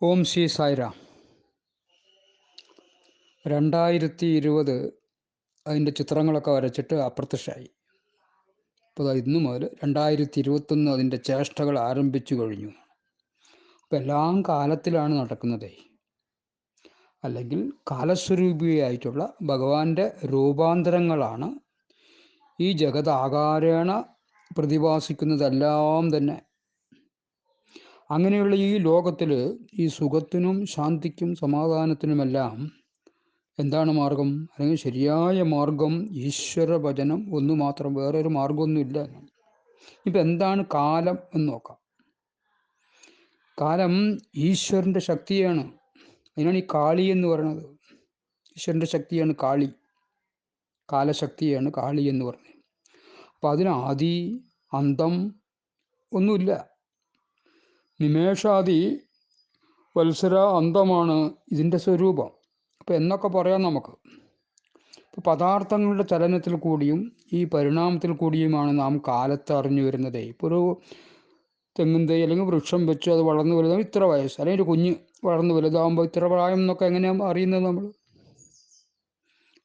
ഓം ശ്രീ സായിറാം. 2020 അതിൻ്റെ ചിത്രങ്ങളൊക്കെ വരച്ചിട്ട് അപ്രത്യക്ഷമായി. അപ്പോൾ ഇന്നു മുതൽ 2021 അതിൻ്റെ ചേഷ്ടകൾ ആരംഭിച്ചു കഴിഞ്ഞു. അപ്പോൾ എല്ലാം കാലത്തിലാണ് നടക്കുന്നതേ. അല്ലെങ്കിൽ കാലസ്വരൂപിയായിട്ടുള്ള ഭഗവാന്റെ രൂപാന്തരങ്ങളാണ് ഈ ജഗതാകാരേണ പ്രതിഭാസിക്കുന്നതെല്ലാം തന്നെ. അങ്ങനെയുള്ള ഈ ലോകത്തിൽ ഈ സുഖത്തിനും ശാന്തിക്കും സമാധാനത്തിനുമെല്ലാം എന്താണ് മാർഗം? അല്ലെങ്കിൽ ശരിയായ മാർഗം ഈശ്വര ഭജനം ഒന്നു മാത്രം, വേറൊരു മാർഗമൊന്നുമില്ല. ഇപ്പം എന്താണ് കാലം എന്ന് നോക്കാം. കാലം ഈശ്വരൻ്റെ ശക്തിയാണ്. അതിനാണ് ഈ കാളി എന്ന് പറയുന്നത്. ഈശ്വരൻ്റെ ശക്തിയാണ് കാളി, കാലശക്തിയാണ് കാളി എന്ന് പറയുന്നത്. അപ്പം അതിന് ആദി അന്തം ഒന്നുമില്ല. നിമേഷാദി വത്സര അന്തമാണ് ഇതിൻ്റെ സ്വരൂപം. അപ്പം എന്നൊക്കെ പറയാം നമുക്ക്. ഇപ്പോൾ പദാർത്ഥങ്ങളുടെ ചലനത്തിൽ കൂടിയും ഈ പരിണാമത്തിൽ കൂടിയുമാണ് നാം കാലത്ത് അറിഞ്ഞു വരുന്നത്. ഇപ്പോൾ ഒരു തെങ്ങിൻ തൈ അല്ലെങ്കിൽ വൃക്ഷം വെച്ച് അത് വളർന്നു വലുതാകുമ്പോൾ ഇത്ര വയസ്സ്, അല്ലെങ്കിൽ ഒരു കുഞ്ഞ് വളർന്നു വലുതാകുമ്പോൾ ഇത്ര പ്രായം എന്നൊക്കെ എങ്ങനെയാണ് അറിയുന്നത്? നമ്മൾ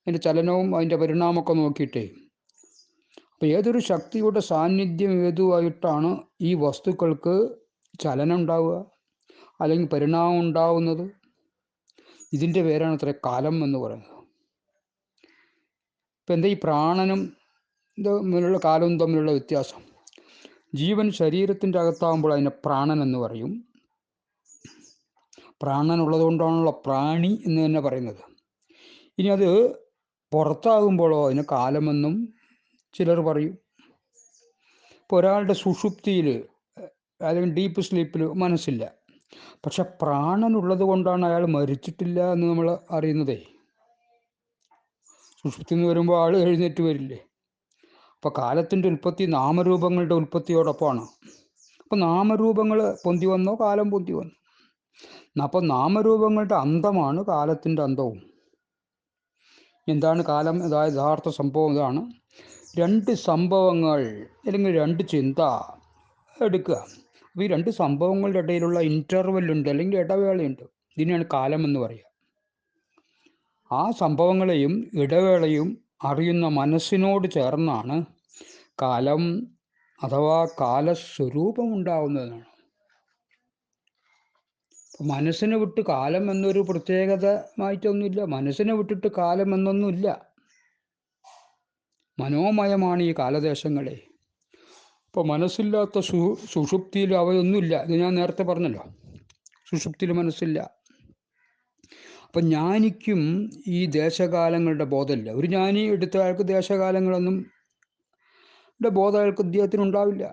അതിൻ്റെ ചലനവും അതിൻ്റെ പരിണാമമൊക്കെ നോക്കിയിട്ടേ. അപ്പോൾ ഏതൊരു ശക്തിയുടെ സാന്നിധ്യം ഹേതുവായിട്ടാണ് ഈ വസ്തുക്കൾക്ക് ചലനം ഉണ്ടാവുക അല്ലെങ്കിൽ പരിണാമം ഉണ്ടാവുന്നത്. ഇതിൻ്റെ പേരാണ് അത്ര കാലം എന്ന് പറയുന്നത്. ഇപ്പം എന്താ ഈ പ്രാണനും തമ്മിലുള്ള കാലവും തമ്മിലുള്ള വ്യത്യാസം? ജീവൻ ശരീരത്തിൻ്റെ അകത്താകുമ്പോൾ അതിനെ പ്രാണൻ എന്ന് പറയും. പ്രാണൻ ഉള്ളതുകൊണ്ടാണല്ലോ പ്രാണി എന്ന് തന്നെ പറയുന്നത്. ഇനി അത് പുറത്താകുമ്പോഴോ അതിന് കാലമെന്നും ചിലർ പറയും. ഇപ്പോൾ ഒരാളുടെ സുഷുപ്തിയിൽ അല്ലെങ്കിൽ ഡീപ്പ് സ്ലീപ്പിൽ മനസ്സില്ല, പക്ഷെ പ്രാണനുള്ളത് കൊണ്ടാണ് അയാൾ മരിച്ചിട്ടില്ല എന്ന് നമ്മൾ അറിയുന്നതേ. സുഷുപ്തി എന്ന് വരുമ്പോൾ ആൾ എഴുന്നേറ്റ് വരില്ലേ? അപ്പോൾ കാലത്തിൻ്റെ ഉൽപ്പത്തി നാമരൂപങ്ങളുടെ ഉൽപ്പത്തിയോടൊപ്പമാണ്. അപ്പോൾ നാമരൂപങ്ങൾ പൊന്തി വന്നോ കാലം പൊന്തി വന്നു. അപ്പോൾ നാമരൂപങ്ങളുടെ അന്തമാണ് കാലത്തിൻ്റെ അന്തവും. എന്താണ് കാലം? അതായത് യഥാർത്ഥ സംഭവം ഇതാണ്. രണ്ട് സംഭവങ്ങൾ അല്ലെങ്കിൽ രണ്ട് ചിന്ത എടുക്കുക. അപ്പോൾ ഈ രണ്ട് സംഭവങ്ങളുടെ ഇടയിലുള്ള ഇൻ്റർവെല്ലുണ്ട് അല്ലെങ്കിൽ ഇടവേളയുണ്ട്. ഇതിനെയാണ് കാലം എന്ന് പറയുക. ആ സംഭവങ്ങളെയും ഇടവേളയും അറിയുന്ന മനസ്സിനോട് ചേർന്നാണ് കാലം അഥവാ കാലസ്വരൂപം ഉണ്ടാവുന്നതാണ്. മനസ്സിനെ വിട്ട് കാലം എന്നൊരു പ്രത്യേകതമായിട്ടൊന്നുമില്ല. മനസ്സിനെ വിട്ടിട്ട് കാലം എന്നൊന്നുമില്ല. മനോമയമാണ് ഈ കാലദേശങ്ങളെ. ഇപ്പോൾ മനസ്സില്ലാത്ത സുഷുപ്തിയിൽ അവയൊന്നുമില്ല. ഇത് ഞാൻ നേരത്തെ പറഞ്ഞല്ലോ, സുഷുപ്തിയിൽ മനസ്സില്ല. അപ്പം ജ്ഞാനിക്കും ഈ ദേശകാലങ്ങളുടെ ബോധമില്ല. ഒരു ജ്ഞാനി എടുത്ത ആൾക്ക് ദേശകാലങ്ങളൊന്നും ബോധം അയാൾക്ക് ഇദ്ദേഹത്തിനുണ്ടാവില്ല.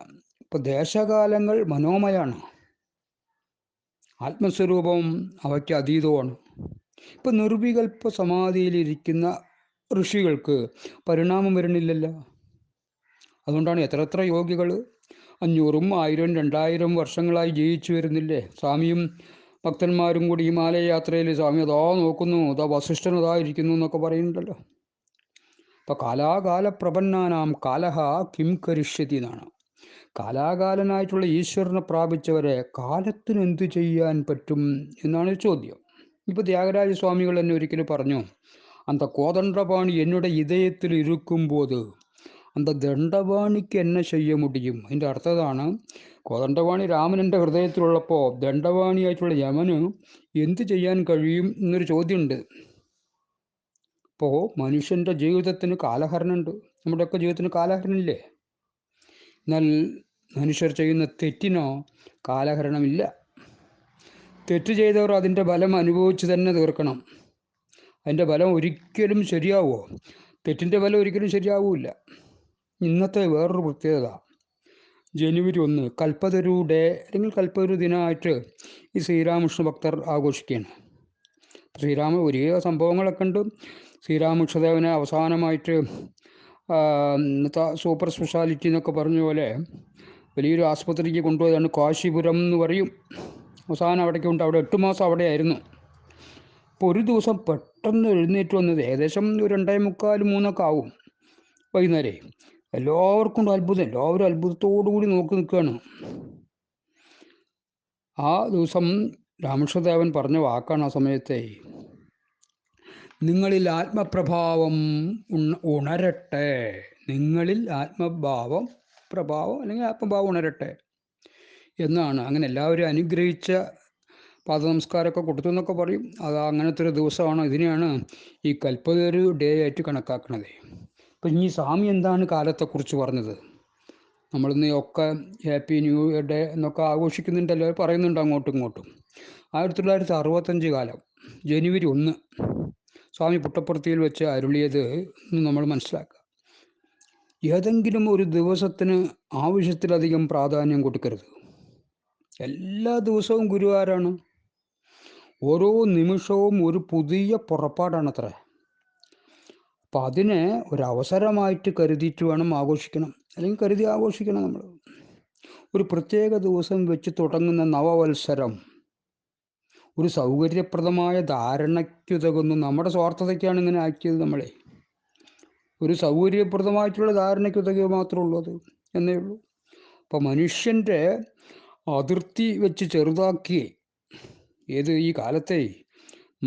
ഇപ്പം ദേശകാലങ്ങൾ മനോമയാണ്, ആത്മസ്വരൂപം അവയ്ക്ക് അതീതമാണ്. ഇപ്പം നിർവികൽപ്പ സമാധിയിലിരിക്കുന്ന ഋഷികൾക്ക് പരിണാമം വരുന്നില്ലല്ലോ. അതുകൊണ്ടാണ് എത്ര യോഗികൾ 500, 1000, 2000 വർഷങ്ങളായി ജീവിച്ചു വരുന്നില്ലേ? സ്വാമിയും ഭക്തന്മാരും കൂടി ഹിമാലയ യാത്രയിൽ സ്വാമി അതാ നോക്കുന്നു, അതാ വസിഷ്ഠൻ അതാ ഇരിക്കുന്നു എന്നൊക്കെ പറയുന്നുണ്ടല്ലോ. അപ്പം കാലാകാല പ്രപന്നാനാം കാലഹ കിം കരിഷ്യതി എന്നാണ്. കാലാകാലനായിട്ടുള്ള ഈശ്വരനെ പ്രാപിച്ചവരെ കാലത്തിന് എന്തു ചെയ്യാൻ പറ്റും എന്നാണ് ചോദ്യം. ഇപ്പോൾ ത്യാഗരാജ സ്വാമികൾ തന്നെ ഒരിക്കലും പറഞ്ഞു, അന്ത കോദണ്ഡപാണി എന്നോട് ഇതയത്തിൽ ഇരിക്കുമ്പോൾ അന്ത ദണ്ഡപാണിക്ക് എന്നെ ചെയ്യ മുടിയും. അതിൻ്റെ അർത്ഥം ഇതാണ്, കോദണ്ഡപാണി രാമനെൻ്റെ ഹൃദയത്തിലുള്ളപ്പോൾ ദണ്ഡപാണിയായിട്ടുള്ള യമന് എന്ത് ചെയ്യാൻ കഴിയും എന്നൊരു ചോദ്യമുണ്ട്. ഇപ്പോൾ മനുഷ്യൻ്റെ ജീവിതത്തിന് കാലഹരണമുണ്ട്. നമ്മുടെയൊക്കെ ജീവിതത്തിന് കാലഹരണമില്ലേ? എന്നാൽ മനുഷ്യർ ചെയ്യുന്ന തെറ്റിനോ കാലഹരണമില്ല. തെറ്റ് ചെയ്തവർ അതിൻ്റെ ഫലം അനുഭവിച്ച് തന്നെ തീർക്കണം. അതിൻ്റെ ഫലം ഒരിക്കലും ശരിയാവുമോ? തെറ്റിൻ്റെ ഫലം ഒരിക്കലും ശരിയാവില്ല. ഇന്നത്തെ വേറൊരു പ്രത്യേകത, ജനുവരി 1 കൽപ്പതരു ഡേ അല്ലെങ്കിൽ കൽപ്പതരു ദിനമായിട്ട് ഈ ശ്രീരാമകൃഷ്ണ ഭക്തർ ആഘോഷിക്കുകയാണ്. ഒരേ സംഭവങ്ങളൊക്കെ ഉണ്ട്. ശ്രീരാമകൃഷ്ണദേവനെ അവസാനമായിട്ട് സൂപ്പർ സ്പെഷ്യാലിറ്റി എന്നൊക്കെ പറഞ്ഞ പോലെ വലിയൊരു ആസ്പത്രിക്ക് കൊണ്ടുപോയതാണ്. കാശിപുരം എന്ന് പറയും. അവസാനം അവിടേക്ക് കൊണ്ട് അവിടെ 8 മാസം അവിടെ ആയിരുന്നു. അപ്പോൾ ഒരു ദിവസം പെട്ടെന്ന് എഴുന്നേറ്റ് വന്നത് ഏകദേശം 2:45, 3 ആവും വൈകുന്നേരം. എല്ലാവർക്കും അത്ഭുതം, എല്ലാവരും അത്ഭുതത്തോടു കൂടി നോക്കി നിൽക്കുകയാണ്. ആ ദിവസം രാമകൃഷ്ണദേവൻ പറഞ്ഞ വാക്കാണ് ആ സമയത്തെ. നിങ്ങളിൽ ആത്മപ്രഭാവം ഉണരട്ടെ, നിങ്ങളിൽ പ്രഭാവം അല്ലെങ്കിൽ ആത്മഭാവം ഉണരട്ടെ എന്നാണ്. അങ്ങനെ എല്ലാവരും അനുഗ്രഹിച്ച പാദനമസ്കാരമൊക്കെ കൊടുത്തു എന്നൊക്കെ പറയും. അത് അങ്ങനത്തെ ഒരു ദിവസമാണ്. ഇതിനെയാണ് ഈ കൽപ്പതൊരു ഡേ ആയിട്ട് കണക്കാക്കുന്നത്. അപ്പം ഇനി സ്വാമി എന്താണ് കാലത്തെക്കുറിച്ച് പറഞ്ഞത്? നമ്മളിന്ന് ഒക്കെ ഹാപ്പി ന്യൂ ഇയർ ഡേ എന്നൊക്കെ ആഘോഷിക്കുന്നുണ്ടല്ലോ, പറയുന്നുണ്ട് അങ്ങോട്ടും ഇങ്ങോട്ടും. 1965 കാലം ജനുവരി 1 സ്വാമി പുട്ടപ്പർത്തിയിൽ വെച്ച് അരുളിയത് നമ്മൾ മനസ്സിലാക്കുക. ഏതെങ്കിലും ഒരു ദിവസത്തിന് ആവശ്യത്തിലധികം പ്രാധാന്യം കൊടുക്കരുത്. എല്ലാ ദിവസവും ഗുരുവാരാണ്. ഓരോ നിമിഷവും ഒരു പുതിയ പുറപ്പാടാണത്രേ. അപ്പം അതിനെ ഒരവസരമായിട്ട് കരുതിയിട്ട് വേണം ആഘോഷിക്കണം, അല്ലെങ്കിൽ കരുതി ആഘോഷിക്കണം. നമ്മൾ ഒരു പ്രത്യേക ദിവസം വെച്ച് തുടങ്ങുന്ന നവവത്സരം ഒരു സൗകര്യപ്രദമായ ധാരണയ്ക്കുതകുന്നു. നമ്മുടെ സ്വാർത്ഥതയ്ക്കാണ് ഇങ്ങനെ ആക്കിയത് നമ്മളെ. ഒരു സൗകര്യപ്രദമായിട്ടുള്ള ധാരണയ്ക്കുതകുക മാത്രമേ ഉള്ളൂ അത് എന്നേ ഉള്ളൂ. അപ്പം മനുഷ്യൻ്റെ അതിർത്തി വെച്ച് ചെറുതാക്കി, ഈ കാലത്തെ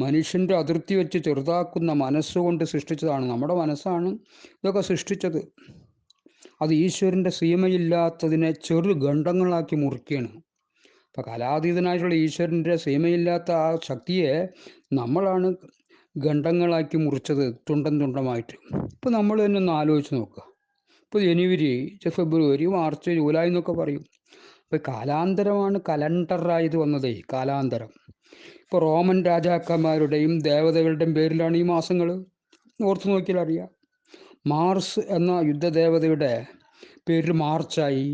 മനുഷ്യൻ്റെ അതിർത്തി വെച്ച് ചെറുതാക്കുന്ന മനസ്സുകൊണ്ട് സൃഷ്ടിച്ചതാണ്. നമ്മുടെ മനസ്സാണ് ഇതൊക്കെ സൃഷ്ടിച്ചത്. അത് ഈശ്വരൻ്റെ സീമയില്ലാത്തതിനെ ചെറു ഖണ്ഡങ്ങളാക്കി മുറിക്കുകയാണ്. അപ്പം കലാതീതനായിട്ടുള്ള ഈശ്വരൻ്റെ സീമയില്ലാത്ത ആ ശക്തിയെ നമ്മളാണ് ഖണ്ഡങ്ങളാക്കി മുറിച്ചത്, തുണ്ടമായിട്ട്. ഇപ്പോൾ നമ്മൾ തന്നെ ഒന്ന് ആലോചിച്ച് നോക്കുക. ഇപ്പോൾ ജനുവരി, ഫെബ്രുവരി, മാർച്ച്, ജൂലൈ എന്നൊക്കെ പറയും. അപ്പോൾ കാലാന്തരമാണ് കലണ്ടറായത് വന്നതേ, കാലാന്തരം. ഇപ്പോൾ റോമൻ രാജാക്കന്മാരുടെയും ദേവതകളുടെയും പേരിലാണ് ഈ മാസങ്ങൾ. ഓർത്ത് നോക്കിയാൽ അറിയാം. മാർസ് എന്ന യുദ്ധദേവതയുടെ പേരിൽ മാർച്ചായി,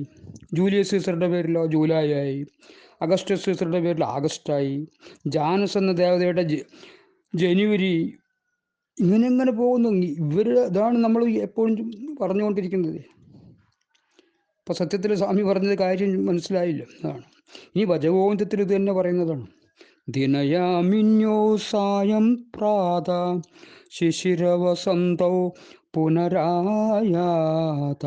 ജൂലിയസ് സീസറുടെ പേരിലോ ജൂലൈ ആയി, അഗസ്റ്റസ് സീസറുടെ പേരിൽ ആഗസ്റ്റായി, ജാനസ് എന്ന ദേവതയുടെ ജനുവരി, ഇങ്ങനെ പോകുന്നു. ഇതാണ് നമ്മൾ എപ്പോഴും പറഞ്ഞുകൊണ്ടിരിക്കുന്നത്. അപ്പം സത്യത്തിൽ സ്വാമി പറഞ്ഞത് കാര്യം മനസ്സിലായില്ല. അതാണ്. ഇനി ഭജഗോവിന്ദത്തിൽ ഇത് തന്നെ പറയുന്നതാണ്. ദിനയാമിന്യോ സായം പ്രാത ശിശിരവസന്തൗ പുനരായാത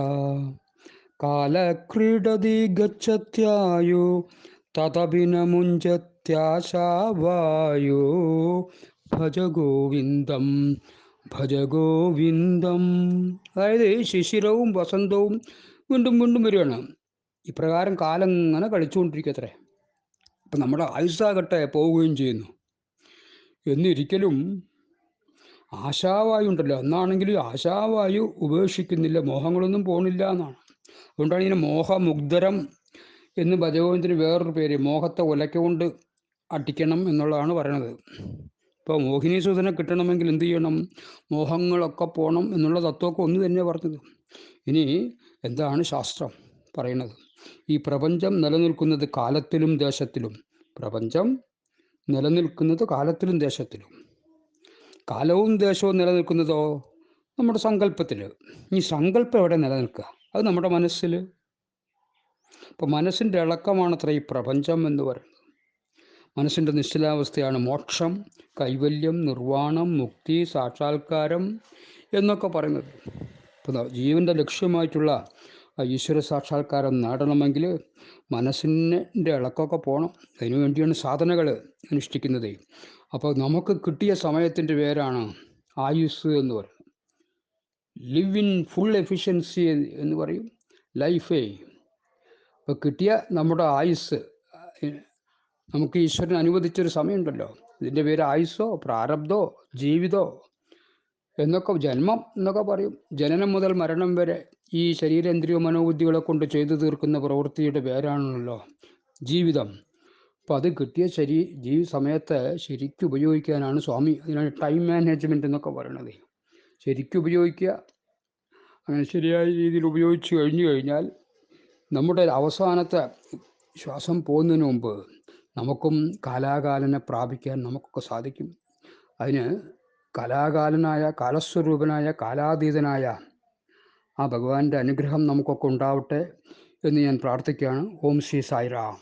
കാലക്രീഡതി ഗച്ഛത്യായു തതഭിനമുഞ്ചത്യാശാവായു ഭജഗോവിന്ദം ഭജഗോവിന്ദം. അതായത് ശിശിരവും വസന്തവും വീണ്ടും വീണ്ടും വരികയാണ്. ഇപ്രകാരം കാലം ഇങ്ങനെ കളിച്ചുകൊണ്ടിരിക്കത്രേ. അപ്പം നമ്മുടെ ആയുസ്സാകട്ടെ പോവുകയും ചെയ്യുന്നു. എന്നിരിക്കലും ആശാവായു ഉണ്ടല്ലോ, എന്നാണെങ്കിൽ ആശാവായു ഉപേക്ഷിക്കുന്നില്ല, മോഹങ്ങളൊന്നും പോണില്ല എന്നാണ്. അതുകൊണ്ടാണ് ഇങ്ങനെ മോഹമുഗ്ധരം എന്ന് ഭജഗോവിന്ദന് വേറൊരു പേര്. മോഹത്തെ ഉലയ്ക്കൊണ്ട് അടിക്കണം എന്നുള്ളതാണ് പറയണത്. ഇപ്പോൾ മോഹിനീസൂദനെ കിട്ടണമെങ്കിൽ എന്ത് ചെയ്യണം? മോഹങ്ങളൊക്കെ പോകണം എന്നുള്ള തത്വമൊക്കെ ഒന്ന് തന്നെ പറഞ്ഞത്. ഇനി എന്താണ് ശാസ്ത്രം പറയുന്നത്? ഈ പ്രപഞ്ചം നിലനിൽക്കുന്നത് കാലത്തിലും ദേശത്തിലും. പ്രപഞ്ചം നിലനിൽക്കുന്നത് കാലത്തിലും ദേശത്തിലും. കാലവും ദേശവും നിലനിൽക്കുന്നതോ നമ്മുടെ സങ്കല്പത്തിൽ. ഈ സങ്കല്പം എവിടെ നിലനിൽക്കുക? അത് നമ്മുടെ മനസ്സിൽ. അപ്പം മനസ്സിൻ്റെ ഇളക്കമാണത്ര ഈ പ്രപഞ്ചം എന്ന് പറയുന്നത്. മനസ്സിൻ്റെ നിശ്ചലാവസ്ഥയാണ് മോക്ഷം, കൈവല്യം, നിർവ്വാണം, മുക്തി, സാക്ഷാത്കാരം എന്നൊക്കെ പറയുന്നത്. ഇപ്പോൾ ജീവൻ്റെ ലക്ഷ്യമായിട്ടുള്ള ഈശ്വര സാക്ഷാത്കാരം നേടണമെങ്കിൽ മനസ്സിൻ്റെ ഇളക്കമൊക്കെ പോകണം. അതിനു വേണ്ടിയാണ് സാധനകൾ അനുഷ്ഠിക്കുന്നത്. അപ്പോൾ നമുക്ക് കിട്ടിയ സമയത്തിൻ്റെ പേരാണ് ആയുസ് എന്ന് പറയുന്നത്. ലിവ് ഇൻ ഫുൾ എഫിഷ്യൻസി എന്ന് പറയും ലൈഫേ. അപ്പോൾ കിട്ടിയ നമ്മുടെ ആയുസ്, നമുക്ക് ഈശ്വരൻ അനുവദിച്ചൊരു സമയമുണ്ടല്ലോ, ഇതിൻ്റെ പേര് ആയുസ്സോ പ്രാരബ്ധോ ജീവിതോ എന്നൊക്കെ, ജന്മം എന്നൊക്കെ പറയും. ജനനം മുതൽ മരണം വരെ ഈ ശരീരേന്ദ്രിയ മനോബുദ്ധികളെ കൊണ്ട് ചെയ്തു തീർക്കുന്ന പ്രവൃത്തിയുടെ പേരാണല്ലോ ജീവിതം. അപ്പോൾ അത് കിട്ടിയ സമയത്ത് ശരിക്കും ഉപയോഗിക്കാനാണ് സ്വാമി, അതിനാണ് ടൈം മാനേജ്മെൻറ്റ് എന്നൊക്കെ പറയണത്. ശരിക്കും ഉപയോഗിക്കുക. അങ്ങനെ ശരിയായ രീതിയിൽ ഉപയോഗിച്ച് കഴിഞ്ഞാൽ നമ്മുടെ അവസാനത്തെ ശ്വാസം പോകുന്നതിന് മുമ്പ് നമുക്കും കാലാകാലനെ പ്രാപിക്കാൻ നമുക്കൊക്കെ സാധിക്കും. അതിന് കലാകാലനായ, കാലസ്വരൂപനായ, കാലാതീതനായ ആ ഭഗവാന്റെ അനുഗ്രഹം നമുക്കൊക്കെ ഉണ്ടാവട്ടെ എന്ന് ഞാൻ പ്രാർത്ഥിക്കുകയാണ്. ഓം ശ്രീ സായിറാം.